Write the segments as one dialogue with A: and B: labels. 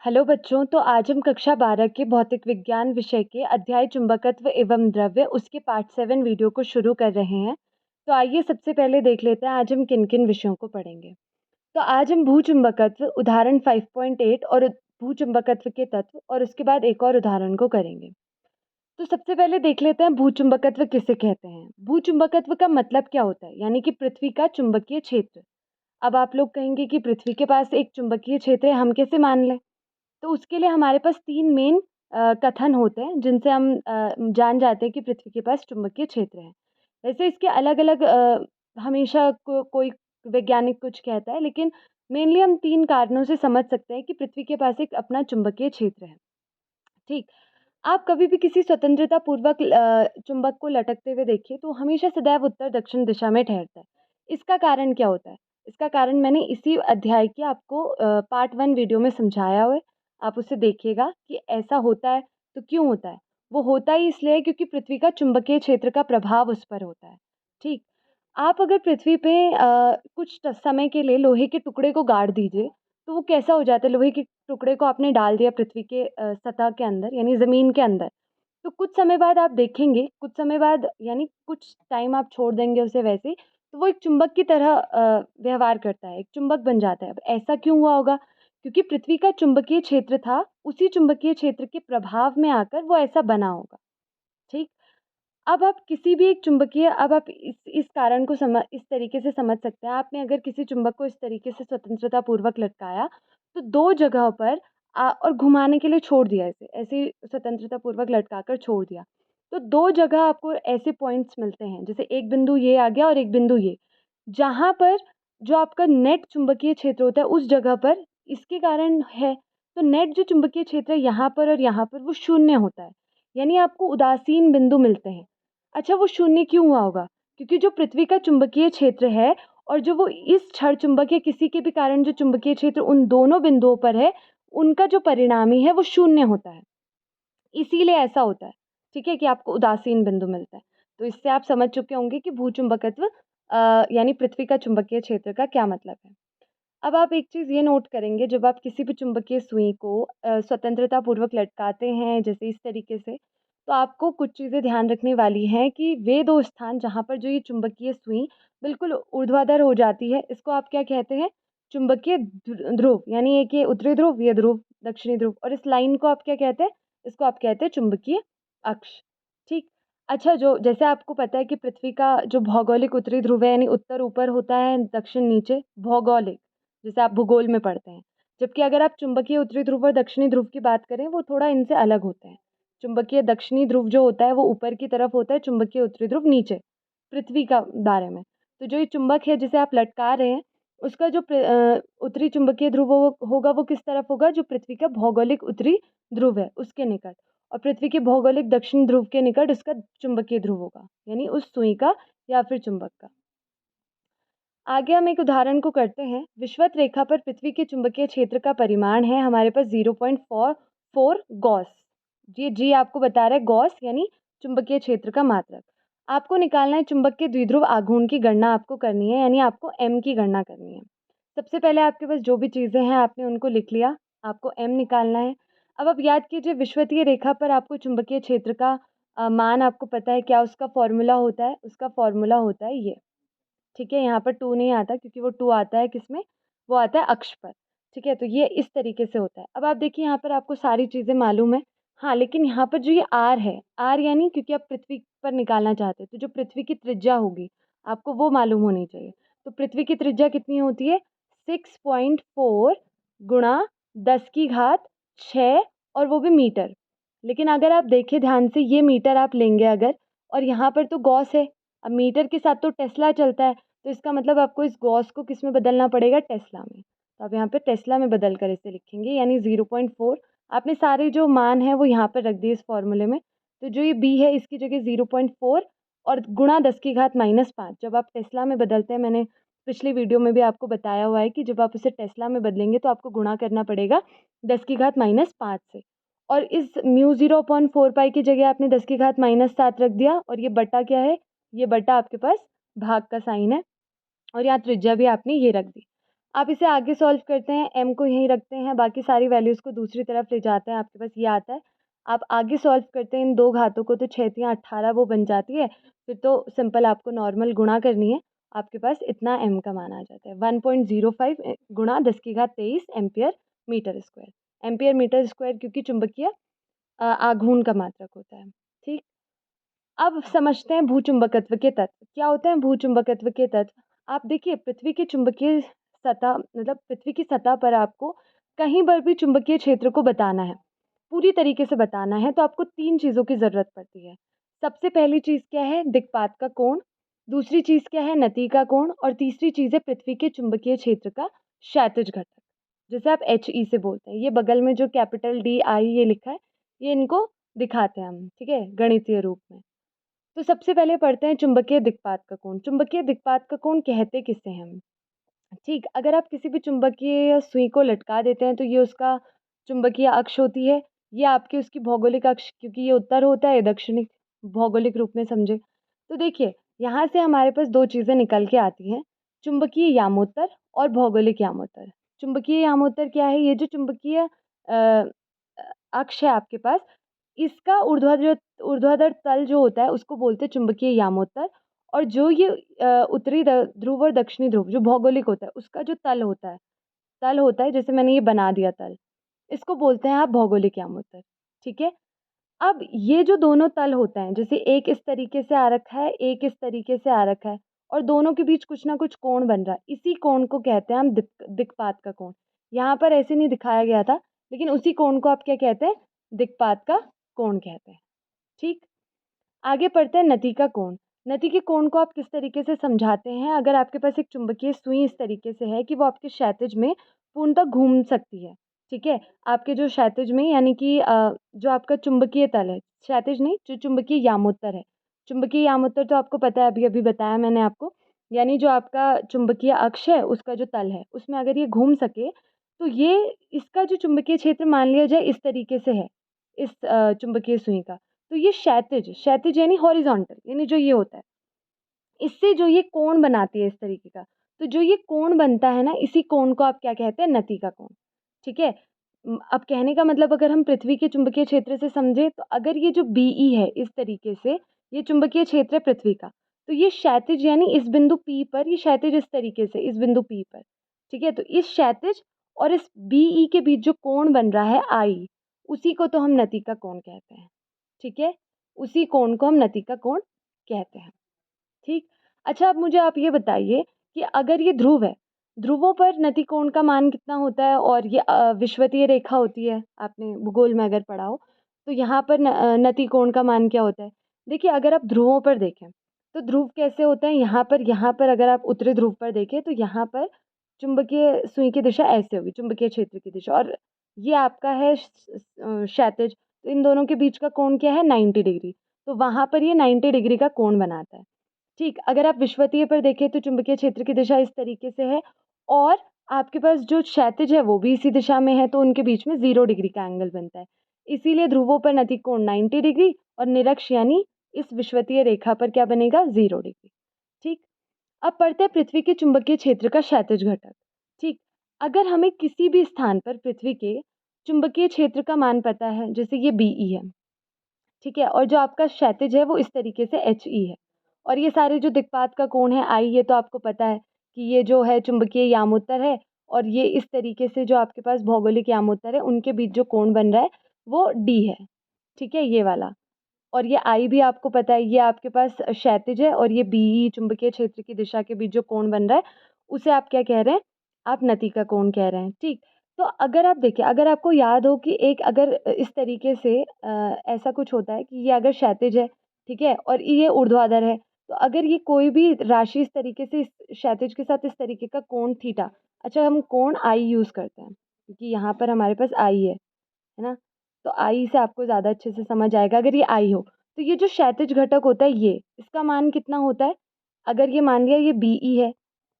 A: Hello बच्चों, तो आज हम कक्षा 12 के भौतिक विज्ञान विषय के अध्याय चुंबकत्व एवं द्रव्य उसके पार्ट 7 वीडियो को शुरू कर रहे हैं। तो आइए सबसे पहले देख लेते हैं आज हम किन किन विषयों को पढ़ेंगे। तो आज हम भूचुंबकत्व उदाहरण 5.8 और भूचुंबकत्व के तत्व और उसके बाद एक और उदाहरण को करेंगे। तो सबसे पहले देख लेते हैं भूचुंबकत्व किसे कहते हैं। भूचुंबकत्व का मतलब क्या होता है, यानी कि पृथ्वी का चुंबकीय क्षेत्र। अब आप लोग कहेंगे कि पृथ्वी के पास एक चुंबकीय क्षेत्र है, हम कैसे मान लें। तो उसके लिए हमारे पास 3 मेन कथन होते हैं जिनसे हम जान जाते हैं कि पृथ्वी के पास चुंबकीय क्षेत्र है। वैसे इसके अलग-अलग हमेशा कोई वैज्ञानिक कुछ कहता है, लेकिन मेनली हम 3 कारणों से समझ सकते हैं कि पृथ्वी के पास एक अपना चुंबकीय क्षेत्र है। ठीक। आप कभी भी किसी स्वतंत्रता पूर्वक चुंबक को लटकते हुए देखिए तो हमेशा सदैव उत्तर दक्षिण दिशा में ठहरता है। इसका कारण क्या होता है? इसका कारण मैंने इसी अध्याय के आपको पार्ट 1 वीडियो में समझाया हुआ है। आप उसे देखिएगा कि ऐसा होता है तो क्यों होता है? वो होता ही इसलिए है क्योंकि पृथ्वी का चुंबकीय क्षेत्र का प्रभाव उस पर होता है। ठीक। आप अगर पृथ्वी पे कुछ समय के लिए लोहे के टुकड़े को गाड़ दीजिए, तो वो कैसा हो जाता है। लोहे के टुकड़े को आपने डाल दिया पृथ्वी के सतह के अंदर यानी ज़मीन के अंदर, तो कुछ समय बाद आप देखेंगे, कुछ समय बाद यानी कुछ टाइम आप छोड़ देंगे उसे वैसे ही, तो वो एक चुंबक की तरह व्यवहार करता है, एक चुंबक बन जाता है। अब ऐसा क्यों हुआ होगा? क्योंकि पृथ्वी का चुंबकीय क्षेत्र था, उसी चुंबकीय क्षेत्र के प्रभाव में आकर वो ऐसा बना होगा। ठीक? अब आप किसी भी एक चुंबकीय अब आप इस कारण को इस तरीके से समझ सकते हैं। आपने अगर किसी चुंबक को इस तरीके से स्वतंत्रता पूर्वक लटकाया, तो 2 जगहों पर और घुमाने के लिए छोड़ दिया ऐसे ही स्वतंत्रता पूर्वक लटका कर छोड़ दिया। तो 2 जगह आपको ऐसे पॉइंट्स मिलते हैं, जैसे एक बिंदु ये आ गया और एक बिंदु ये, जहाँ पर जो आपका नेट चुंबकीय क्षेत्र होता है उस जगह पर इसके कारण है, तो नेट जो चुंबकीय क्षेत्र है यहाँ पर और यहाँ पर वो शून्य होता है, यानी आपको उदासीन बिंदु मिलते हैं। अच्छा, वो शून्य क्यों हुआ होगा? क्योंकि जो पृथ्वी का चुंबकीय क्षेत्र है और जो वो इस क्षण चुंबक या किसी के भी कारण जो चुंबकीय क्षेत्र उन दोनों बिंदुओं पर है, उनका जो परिणामी है वो शून्य होता है। इसीलिए ऐसा होता है, ठीक है, कि आपको उदासीन बिंदु मिलता है। तो इससे आप समझ चुके होंगे कि भूचुंबकत्व यानी पृथ्वी का चुंबकीय क्षेत्र का क्या मतलब है। अब आप एक चीज़ ये नोट करेंगे, जब आप किसी भी चुंबकीय सुई को स्वतंत्रता पूर्वक लटकाते हैं जैसे इस तरीके से, तो आपको कुछ चीज़ें ध्यान रखने वाली हैं कि वे 2 स्थान जहाँ पर जो ये चुंबकीय सुई बिल्कुल ऊर्ध्वाधर हो जाती है, इसको आप क्या कहते हैं? चुंबकीय ध्रुव, यानी एक ये उत्तरी ध्रुव, ये ध्रुव दक्षिणी ध्रुव, और इस लाइन को आप क्या कहते हैं? इसको आप कहते हैं चुंबकीय अक्ष। ठीक। अच्छा, जो जैसे आपको पता है कि पृथ्वी का जो भौगोलिक उत्तरी ध्रुव है यानी उत्तर ऊपर होता है, दक्षिण नीचे, भौगोलिक, जैसे आप भूगोल में पढ़ते हैं। जबकि अगर आप चुंबकीय उत्तरी ध्रुव और दक्षिणी ध्रुव की बात करें, वो थोड़ा इनसे अलग होते हैं। चुंबकीय दक्षिणी ध्रुव जो होता है वो ऊपर की तरफ होता है, चुंबकीय उत्तरी ध्रुव नीचे, पृथ्वी का बारे में। तो जो ये चुंबक है जिसे आप लटका रहे हैं, उसका जो उत्तरी चुंबकीय ध्रुव होगा वो किस तरफ होगा? जो पृथ्वी का भौगोलिक उत्तरी ध्रुव है उसके निकट, और पृथ्वी के भौगोलिक दक्षिण ध्रुव के निकट उसका चुंबकीय ध्रुव होगा, यानी उस सुई का या फिर चुंबक का। आगे हम एक उदाहरण को करते हैं। विषुवत रेखा पर पृथ्वी के चुंबकीय क्षेत्र का परिमाण है हमारे पास 0.44 गॉस। ये जी आपको बता रहा है गॉस यानी चुंबकीय क्षेत्र का मात्रक। आपको निकालना है चुंबक के द्विध्रुव आघूर्ण की गणना आपको करनी है, यानी आपको एम की गणना करनी है। सबसे पहले आपके पास जो भी चीज़ें हैं आपने उनको लिख लिया, आपको एम निकालना है। अब आप याद कीजिए, विषुवतीय रेखा पर आपको चुंबकीय क्षेत्र का मान आपको पता है क्या उसका फॉर्मूला होता है? उसका फॉर्मूला होता है ये। ठीक है, यहाँ पर 2 नहीं आता क्योंकि वो 2 आता है किसमें? वो आता है अक्ष पर। ठीक है, तो ये इस तरीके से होता है। अब आप देखिए यहाँ पर आपको सारी चीज़ें मालूम है। हाँ, लेकिन यहाँ पर जो ये आर है, आर यानी क्योंकि आप पृथ्वी पर निकालना चाहते हैं, तो जो पृथ्वी की त्रिज्या होगी, आपको वो मालूम होनी चाहिए। तो पृथ्वी की त्रिज्या कितनी होती है? 6.4 गुणा 10 की घात 6, और वो भी मीटर। लेकिन अगर आप देखें ध्यान से, ये मीटर आप लेंगे अगर, और यहाँ पर तो गॉस है। अब मीटर के साथ तो टेस्ला चलता है, तो इसका मतलब आपको इस गॉस को किस में बदलना पड़ेगा? टेस्ला में। तो आप यहाँ पे टेस्ला में बदल कर इसे लिखेंगे, यानी 0.4। आपने सारे जो मान है वो यहाँ पर रख दिए इस फॉर्मूले में। तो जो ये बी है इसकी जगह 0.4 और गुणा 10 की घात -5। जब आप टेस्ला में बदलते हैं, मैंने पिछली वीडियो में भी आपको बताया हुआ है कि जब आप उसे टेस्ला में बदलेंगे तो आपको गुणा करना पड़ेगा 10 की घात -5 से। और इस म्यू 0.4 पाई की जगह आपने 10 की घात -7 रख दिया, और ये बटा क्या है? ये बटा आपके पास भाग का साइन है, और यहाँ त्रिज्या भी आपने ये रख दी। आप इसे आगे सॉल्व करते हैं, m को यहीं रखते हैं, बाकी सारी वैल्यूज़ को दूसरी तरफ ले जाते हैं, आपके पास ये आता है। आप आगे सॉल्व करते हैं इन 2 घातों को, तो 6 तियाँ 18 वो बन जाती है। फिर तो सिंपल आपको नॉर्मल गुणा करनी है, आपके पास इतना m का मान आ जाता है। 1.05 गुणा 10 की घात 23 ampere meter square. Ampere meter square क्योंकि चुंबकीय आघूर्ण का मात्रक होता है। ठीक। अब समझते हैं भूचुंबकत्व के तत्व। क्या होते हैं भूचुंबकत्व के तत्व? आप देखिए, पृथ्वी की चुंबकीय सतह मतलब पृथ्वी की सतह पर आपको कहीं पर भी चुंबकीय क्षेत्र को बताना है, पूरी तरीके से बताना है, तो आपको 3 चीज़ों की ज़रूरत पड़ती है। सबसे पहली चीज़ क्या है? दिक्पात का कोण, दूसरी चीज़ क्या है? नति का कोण, और तीसरी चीज़ है पृथ्वी के चुंबकीय क्षेत्र का क्षैतिज घटक, जिसे आप HE से बोलते हैं। ये बगल में जो कैपिटल DI ये लिखा है, ये इनको दिखाते हैं हम, ठीक है, गणितीय रूप में। तो सबसे पहले पढ़ते हैं चुंबकीय दिक्पात का कोण। चुंबकीय दिक्पात का कोण कहते किसे हैं हम? ठीक, अगर आप किसी भी चुंबकीय सुई को लटका देते हैं तो ये उसका चुंबकीय अक्ष होती है। ये आपकी उसकी भौगोलिक अक्ष, क्योंकि ये उत्तर होता है, दक्षिणी भौगोलिक रूप में समझे। तो देखिए, यहाँ से हमारे पास 2 चीज़ें निकल के आती हैं, चुंबकीय यामोत्तर और भौगोलिक यामोत्तर। चुंबकीय यामोत्तर क्या है? ये जो चुंबकीय अक्ष है आपके पास, इसका ऊर्ध्वाधर तल जो होता है उसको बोलते हैं चुंबकीय यामोत्तर, और जो ये उत्तरी ध्रुव और दक्षिणी ध्रुव जो भौगोलिक होता है उसका जो तल होता है, जैसे मैंने ये बना दिया तल, इसको बोलते हैं आप भौगोलिक यामोत्तर। ठीक है। अब ये जो दोनों तल होते हैं, जैसे एक इस तरीके से आ रखा है, एक इस तरीके से आ रखा है, और दोनों के बीच कुछ ना कुछ कोण बन रहा है, इसी कोण को कहते हैं हम दिक्पात का कोण। यहाँ पर ऐसे नहीं दिखाया गया था, लेकिन उसी कोण को आप क्या कहते हैं? दिक्पात का कोण कहते हैं। ठीक। आगे पढ़ते हैं नति का कोण। नति के कोण को आप किस तरीके से समझाते हैं? अगर आपके पास एक चुंबकीय सुई इस तरीके से है कि वो आपके क्षैतिज में पूर्णतः घूम सकती है, ठीक है? आपके जो क्षैतिज में, यानी कि जो आपका चुंबकीय तल है, क्षैतिज नहीं, जो चुंबकीय यामोत्तर है। चुंबकीय यामोत्तर तो आपको पता है, अभी-अभी बताया मैंने आपको। यानी जो आपका चुंबकीय अक्ष है, उसका जो तल है, उसमें अगर ये घूम सके, तो ये इसका जो चुंबकीय क्षेत्र मान लिया जाए इस तरीके से है, इस चुंबकीय सुई का। तो ये क्षैतिज यानी हॉरिजॉन्टल, यानी जो ये होता है, इससे जो ये कोण बनाती है इस तरीके का, तो जो ये कोण बनता है ना, इसी कोण को आप क्या कहते हैं? नति का कोण। ठीक है। अब कहने का मतलब, अगर हम पृथ्वी के चुंबकीय क्षेत्र से समझे, तो अगर ये जो BE है इस तरीके से, ये चुंबकीय क्षेत्र है पृथ्वी का, तो ये क्षैतिज यानी इस बिंदु P पर, ये क्षैतिज इस तरीके से इस बिंदु P पर, ठीक है। तो इस क्षैतिज और इस BE के बीच जो कोण बन रहा है I, उसी को तो हम नति का कोण कहते हैं। ठीक है। उसी कोण को हम नति का कोण कहते हैं। ठीक। अच्छा, अब मुझे आप ये बताइए कि अगर ये ध्रुव है, ध्रुवों पर नति कोण का मान कितना होता है? और ये विषुवतीय रेखा होती है, आपने भूगोल में अगर पढ़ा हो, तो यहाँ पर नति कोण का मान क्या होता है? देखिए, अगर आप ध्रुवों पर देखें, तो ध्रुव कैसे होते हैं? यहाँ पर अगर आप उत्तरी ध्रुव पर देखें, तो यहाँ पर चुंबकीय सुई की दिशा ऐसे होगी, चुंबकीय क्षेत्र की दिशा, और ये आपका है क्षैतिज, तो इन दोनों के बीच का कोण क्या है? 90 डिग्री। तो वहाँ पर ये 90 डिग्री का कोण बनाता है। ठीक, अगर आप विषुवतीय पर देखें तो चुंबकीय क्षेत्र की दिशा इस तरीके से है, और आपके पास जो क्षैतिज है वो भी इसी दिशा में है, तो उनके बीच में 0 डिग्री का एंगल बनता है। इसीलिए ध्रुवों पर नतिकोण 90 डिग्री, और निरक्ष यानी इस विषुवतीय रेखा पर क्या बनेगा? 0 डिग्री। ठीक। अब पढ़ते हैं पृथ्वी के चुंबकीय क्षेत्र का क्षैतिज घटक। ठीक। अगर हमें किसी भी स्थान पर पृथ्वी के चुंबकीय क्षेत्र का मान पता है, जैसे ये BE है, ठीक है, और जो आपका क्षैतिज है वो इस तरीके से HE है, और ये सारे जो दिक्पात का कोण है I, ये तो आपको पता है कि ये जो है चुंबकीय यामोत्तर है, और ये इस तरीके से जो आपके पास भौगोलिक यामोत्तर है, उनके बीच जो कोण बन रहा है वो D है। ठीक है, ये वाला। और ये I भी आपको पता है, ये आपके पास क्षैतिज है, और ये BE चुंबकीय क्षेत्र की दिशा के बीच जो कोण बन रहा है, उसे आप क्या कह रहे हैं? आप नति का कोण कह रहे हैं। ठीक। तो अगर आप देखिए, अगर आपको याद हो कि एक अगर इस तरीके से ऐसा कुछ होता है कि ये अगर क्षैतिज है, ठीक है, और ये ऊर्ध्वाधर है, तो अगर ये कोई भी राशि इस तरीके से इस क्षैतिज के साथ इस तरीके का कोण थीटा, अच्छा हम कोण I यूज़ करते हैं, क्योंकि यहाँ पर हमारे पास I है ना? तो आई से आपको ज़्यादा अच्छे से समझ आएगा। अगर ये आई हो, तो ये जो क्षैतिज घटक होता है ये, इसका मान कितना होता है? अगर ये मान लिया ये BE है,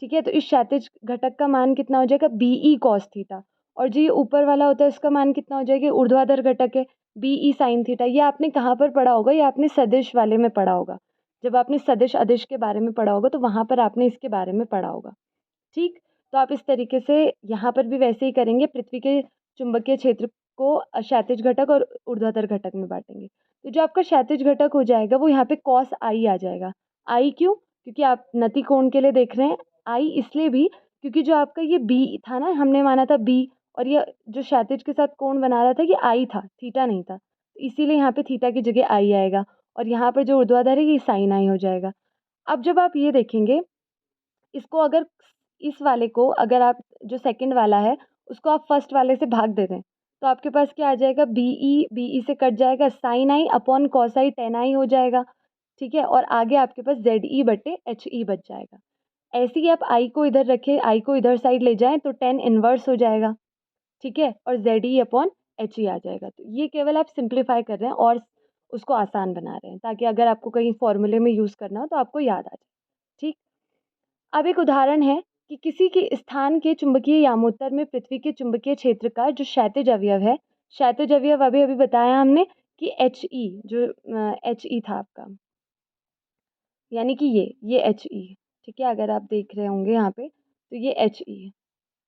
A: ठीक है, तो इस क्षैतिज घटक का मान कितना हो जाएगा? BE cos theta. और जो ये ऊपर वाला होता है उसका मान कितना हो जाएगा? ऊर्ध्वाधर घटक है, BE sin थीटा। ये आपने कहाँ पर पढ़ा होगा? ये आपने सदिश वाले में पढ़ा होगा। जब आपने सदिश अदिश के बारे में पढ़ा होगा, तो वहाँ पर आपने इसके बारे में पढ़ा होगा। ठीक। तो आप इस तरीके से यहाँ पर भी वैसे ही करेंगे, पृथ्वी के चुंबकीय क्षेत्र को क्षैतिज घटक और ऊर्ध्वाधर घटक में बांटेंगे। तो जो आपका क्षैतिज घटक हो जाएगा वो यहाँ पे कॉस आई आ जाएगा। आई क्यों? क्योंकि आप नति कोण के लिए देख रहे हैं। आई इसलिए भी क्योंकि जो आपका ये बी था ना, हमने माना था बी, और ये जो क्षैतिज के साथ कोण बना रहा था ये आई था, थीटा नहीं था। इसीलिए यहाँ पे थीटा की जगह आई आएगा, और यहाँ पर जो ऊर्ध्वाधर है ये साइन आई हो जाएगा। अब जब आप ये देखेंगे, इसको अगर इस वाले को अगर आप जो सेकंड वाला है उसको आप फर्स्ट वाले से भाग दे दें, तो आपके पास क्या आ जाएगा, बी ई से कट जाएगा, sign I upon cos I ten I हो जाएगा। ठीक है, और आगे आपके पास जेड ई बटे एच ई बच जाएगा। ऐसे ही आप आई को इधर रखें, आई को इधर साइड ले जाएं तो टेन इनवर्स हो जाएगा। ठीक है, और Z E upon H E आ जाएगा। तो ये केवल आप सिंप्लीफाई कर रहे हैं और उसको आसान बना रहे हैं, ताकि अगर आपको कहीं फॉर्मूले में यूज़ करना हो तो आपको याद आ जाए। ठीक। अब एक उदाहरण है कि किसी के स्थान के चुंबकीय यामोत्तर में पृथ्वी के चुंबकीय क्षेत्र का जो क्षैतिज अवयव है, क्षैतिज अवयव अभी अभी बताया हमने कि एच ई, जो एच ई था आपका, यानी कि ये एच ई। ठीक है, अगर आप देख रहे होंगे यहाँ पे तो ये एच ई है।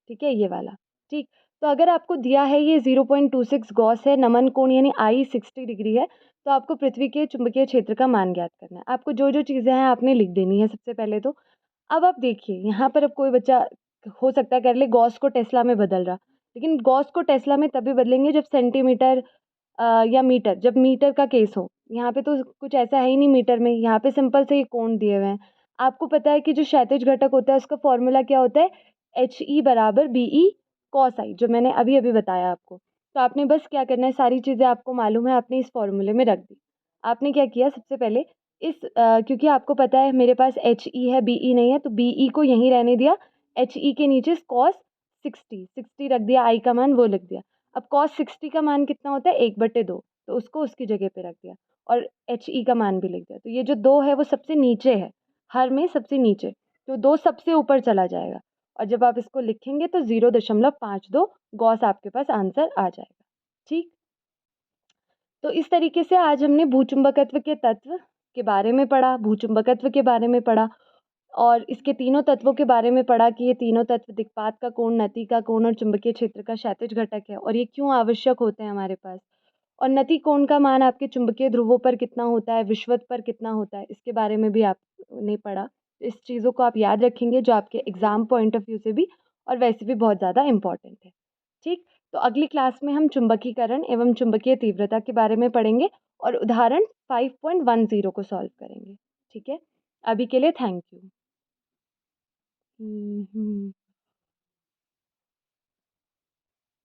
A: ठीक है, ये वाला। ठीक। तो अगर आपको दिया है ये 0.26 गॉस है, नमन कोण यानी आई 60 डिग्री है, तो आपको पृथ्वी के चुंबकीय क्षेत्र का मान ज्ञात करना है। आपको जो जो चीज़ें हैं आपने लिख देनी है सबसे पहले तो। अब आप देखिए यहाँ पर, अब कोई बच्चा हो सकता है कर ले गॉस को टेस्ला में बदल रहा, लेकिन गॉस को टेस्ला में तभी बदलेंगे जब सेंटीमीटर या मीटर, जब मीटर का केस हो। यहाँ पे तो कुछ ऐसा है ही नहीं मीटर में, यहाँ पे सिंपल से ये कोण दिए हुए हैं। आपको पता है कि जो क्षैतिज घटक होता है उसका फॉर्मूला क्या होता है, एच ई बराबर बी ई कॉस आई, जो मैंने अभी अभी बताया आपको। तो आपने बस क्या करना है, सारी चीज़ें आपको मालूम है, आपने इस फॉर्मूले में रख दी। आपने क्या किया, सबसे पहले क्योंकि आपको पता है मेरे पास एच ई है, बी ई नहीं है, तो बी ई को यहीं रहने दिया, एच ई के नीचे कॉस 60 रख दिया, आई का मान वो लिख दिया। अब कॉस 60 का मान कितना होता है, 1/2, तो उसको उसकी जगह पे रख दिया, और एच ई का मान भी लिख दिया। तो ये जो 2 है वो सबसे नीचे है, हर में सबसे नीचे, तो 2 सबसे ऊपर चला जाएगा, और जब आप इसको लिखेंगे तो 0.52 गॉस आपके पास आंसर आ जाएगा। ठीक। तो इस तरीके से आज हमने भूचुंबकत्व के तत्व के बारे में पढ़ा, भूचुंबकत्व के बारे में पढ़ा, और इसके तीनों तत्वों के बारे में पढ़ा कि ये तीनों तत्व दिक्पात का कोण, नति का कोण और चुंबकीय क्षेत्र का क्षैतिज घटक है, और ये क्यों आवश्यक होते हैं हमारे पास। और नति कोण का मान आपके चुंबकीय ध्रुवों पर कितना होता है, विषुवत पर कितना होता है, इसके बारे में भी आपने पढ़ा। इस चीज़ों को आप याद रखेंगे, जो आपके एग्जाम पॉइंट ऑफ व्यू से भी और वैसे भी बहुत ज़्यादा इंपॉर्टेंट है। ठीक। तो अगली क्लास में हम चुंबकीकरण एवं चुंबकीय तीव्रता के बारे में पढ़ेंगे, और उदाहरण 5.10 को सॉल्व करेंगे। ठीक है, अभी के लिए थैंक यू।